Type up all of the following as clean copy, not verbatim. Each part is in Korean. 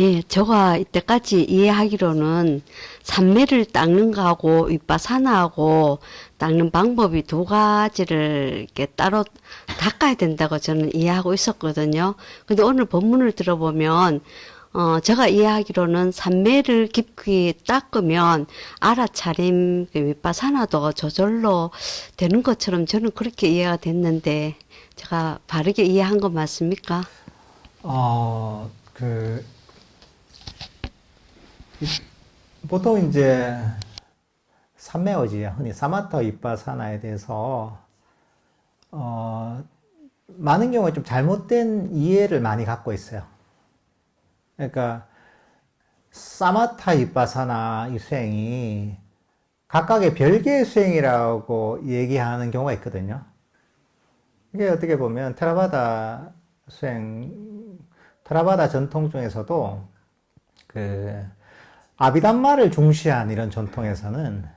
예, 제가 이때까지 이해하기로는 산매를 닦는 거하고 윗바사나하고 닦는 방법이 두 가지를 이렇게 따로 닦아야 된다고 저는 이해하고 있었거든요. 근데 오늘 본문을 들어보면 제가 이해하기로는 산매를 깊이 닦으면 알아차림 그 윗바사나도 저절로 되는 것처럼 저는 그렇게 이해가 됐는데 제가 바르게 이해한 거 맞습니까? 그, 보통 이제 삼매어지, 흔히 사마타 윗바사나에 대해서, 어, 많은 경우에 좀 잘못된 이해를 많이 갖고 있어요. 그러니까, 사마타 윗바사나 이 수행이 각각의 별개의 수행이라고 얘기하는 경우가 있거든요. 이게 어떻게 보면 테라바다 수행, 테라바다 전통 중에서도 그 아비담마를 중시한 이런 전통에서는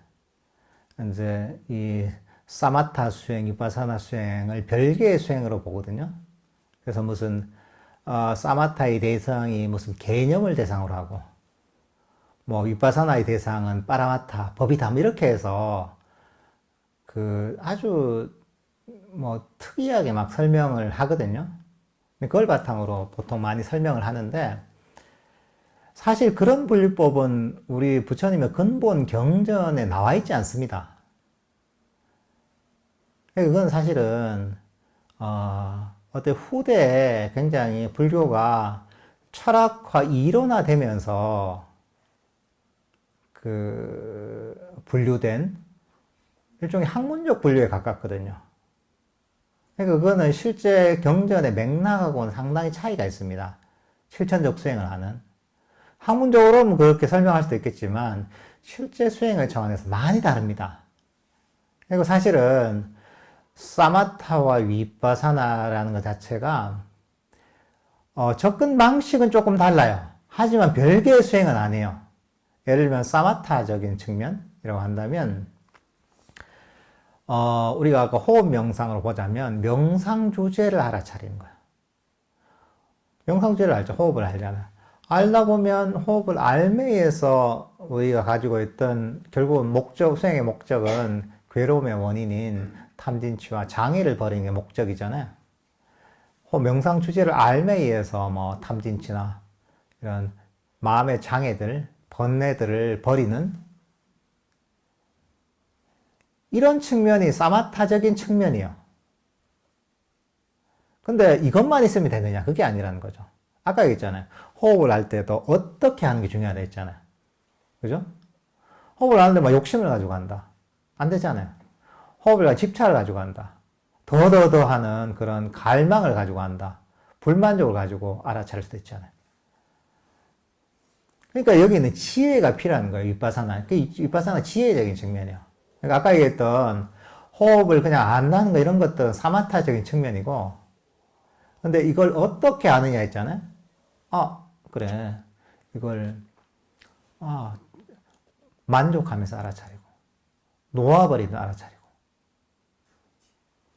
이제 이 사마타 수행, 위파사나 수행을 별개의 수행으로 보거든요. 그래서 무슨 사마타의 대상이 무슨 개념을 대상으로 하고 뭐 위파사나의 대상은 파라마타, 법이담 이렇게 해서 그 아주 뭐 특이하게 막 설명을 하거든요. 그걸 바탕으로 보통 많이 설명을 하는데 사실 그런 분류법은 우리 부처님의 근본 경전에 나와 있지 않습니다. 그건 사실은 어때 후대에 굉장히 불교가 철학화 이론화되면서 그 분류된 일종의 학문적 분류에 가깝거든요. 그러니까 그거는 실제 경전의 맥락하고는 상당히 차이가 있습니다. 실천적 수행을 하는. 학문적으로는 그렇게 설명할 수도 있겠지만 실제 수행의 차원에서 많이 다릅니다. 그리고 사실은 사마타와 위파사나라는 것 자체가 접근 방식은 조금 달라요. 하지만 별개의 수행은 아니에요. 예를 들면 사마타적인 측면이라고 한다면 우리가 아까 호흡 명상으로 보자면 명상 주제를 알아차리는 거예요. 명상 주제를 알죠. 호흡을 알잖아요. 알다 보면 호흡을 알매에서 우리가 가지고 있던 결국은 목적, 수행의 목적은 괴로움의 원인인 탐진치와 장애를 버리는 게 목적이잖아요. 명상 주제를 알매에 의해서 뭐 탐진치나 이런 마음의 장애들, 번뇌들을 버리는 이런 측면이 사마타적인 측면이에요. 근데 이것만 있으면 되느냐? 그게 아니라는 거죠. 아까 얘기했잖아요. 호흡을 할 때도 어떻게 하는 게 중요하다 했잖아요. 그죠? 호흡을 하는데 막 욕심을 가지고 한다. 안 되잖아요. 호흡을 가지고 집착을 가지고 한다. 더 하는 그런 갈망을 가지고 한다. 불만족을 가지고 알아차릴 수도 있잖아요. 그러니까 여기는 지혜가 필요한 거예요. 윗바사나. 그 윗바사나 지혜적인 측면이에요. 그러니까 아까 얘기했던 호흡을 그냥 안다는 거 이런 것들은 사마타적인 측면이고, 근데 이걸 어떻게 아느냐 했잖아요. 그래. 이걸 만족하면서 알아차리고 놓아버리든 알아차리고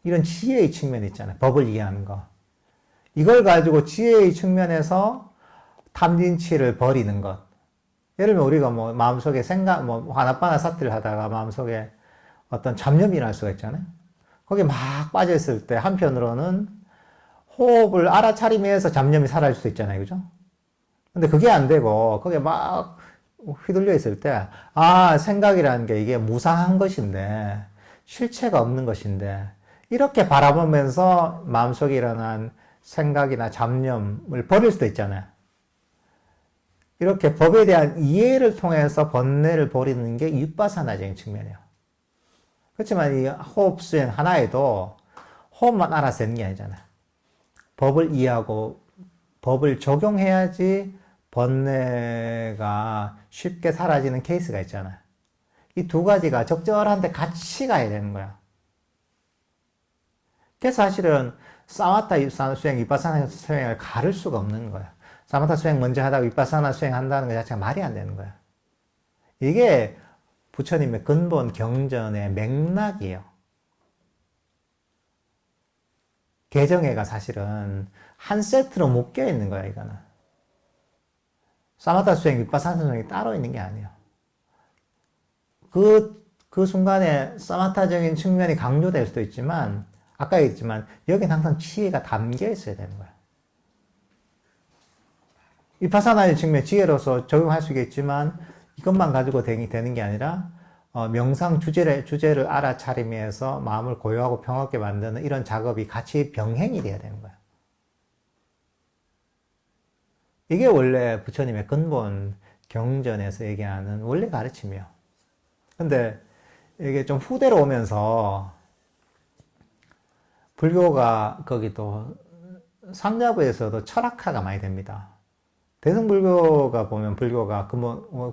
이런 지혜의 측면이 있잖아요. 법을 이해하는 거. 이걸 가지고 지혜의 측면에서 탐진치를 버리는 것. 예를 들면 우리가 뭐 마음속에 생각, 뭐 하나빠나 사태를 하다가 마음속에 어떤 잡념이 날 수가 있잖아요. 거기에 막 빠져있을 때 한편으로는 호흡을 알아차리면서 잡념이 사라질 수 있잖아요. 그죠? 근데 그게 안 되고 거기에 막 휘둘려 있을 때, 생각이라는 게 이게 무상한 것인데, 실체가 없는 것인데, 이렇게 바라보면서 마음속에 일어난 생각이나 잡념을 버릴 수도 있잖아요. 이렇게 법에 대한 이해를 통해서 번뇌를 버리는 게 윗바사나적인 측면이에요. 그렇지만 이 호흡 수행 하나에도 호흡만 알아서 되는 게 아니잖아요. 법을 이해하고 법을 적용해야지 번뇌가 쉽게 사라지는 케이스가 있잖아요. 이 두 가지가 적절한데 같이 가야 되는 거야. 그래서 사실은 사마타 수행, 위파사나 수행을 가를 수가 없는 거야. 사마타 수행 먼저 하다가 위파사나 수행 한다는 것 자체가 말이 안 되는 거야. 이게 부처님의 근본 경전의 맥락이에요. 개정회가 사실은 한 세트로 묶여 있는 거야, 이거는. 사마타 수행, 윗바사나 수행이 따로 있는 게 아니에요. 그 순간에 사마타적인 측면이 강조될 수도 있지만, 아까 얘기했지만, 여기는 항상 지혜가 담겨 있어야 되는 거예요. 윗바사나의 측면, 지혜로서 적용할 수 있겠지만, 이것만 가지고 되는 게 아니라, 명상 주제를 알아차림해서 마음을 고요하고 평화롭게 만드는 이런 작업이 같이 병행이 돼야 되는 거예요. 이게 원래 부처님의 근본 경전에서 얘기하는 원래 가르침이에요. 근데 이게 좀 후대로 오면서 불교가 거기도 상자부에서도 철학화가 많이 됩니다. 대승불교가 보면 불교가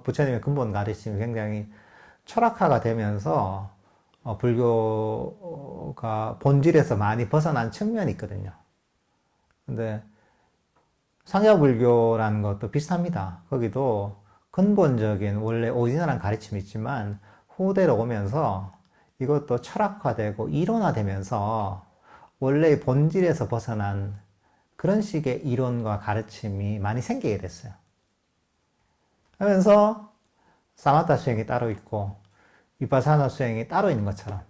부처님의 근본 가르침이 굉장히 철학화가 되면서 불교가 본질에서 많이 벗어난 측면이 있거든요. 근데 상자불교라는 것도 비슷합니다. 거기도 근본적인 원래 오리지널한 가르침이 있지만 후대로 오면서 이것도 철학화되고 이론화되면서 원래의 본질에서 벗어난 그런 식의 이론과 가르침이 많이 생기게 됐어요. 하면서 사마타 수행이 따로 있고 위파사나 수행이 따로 있는 것처럼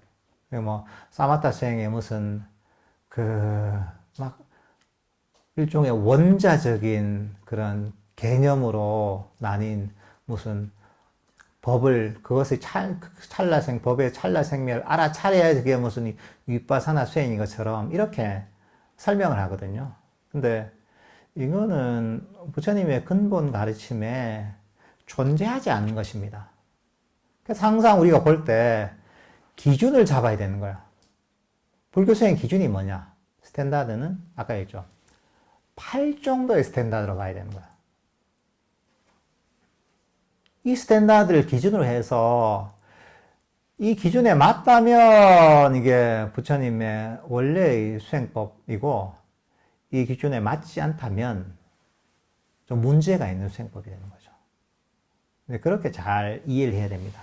뭐 사마타 수행에 무슨 막 일종의 원자적인 그런 개념으로 나뉜 무슨 그것의 법의 찰나생멸을 알아차려야 그게 무슨 위파사나 수행인 것처럼 이렇게 설명을 하거든요. 근데 이거는 부처님의 근본 가르침에 존재하지 않는 것입니다. 그래서 항상 우리가 볼 때 기준을 잡아야 되는 거야. 불교 수행 기준이 뭐냐? 스탠다드는 아까 얘기했죠. 8 정도의 스탠다드로 가야 되는 거야. 이 스탠다드를 기준으로 해서 이 기준에 맞다면 이게 부처님의 원래의 수행법이고 이 기준에 맞지 않다면 좀 문제가 있는 수행법이 되는 거죠. 그렇게 잘 이해를 해야 됩니다.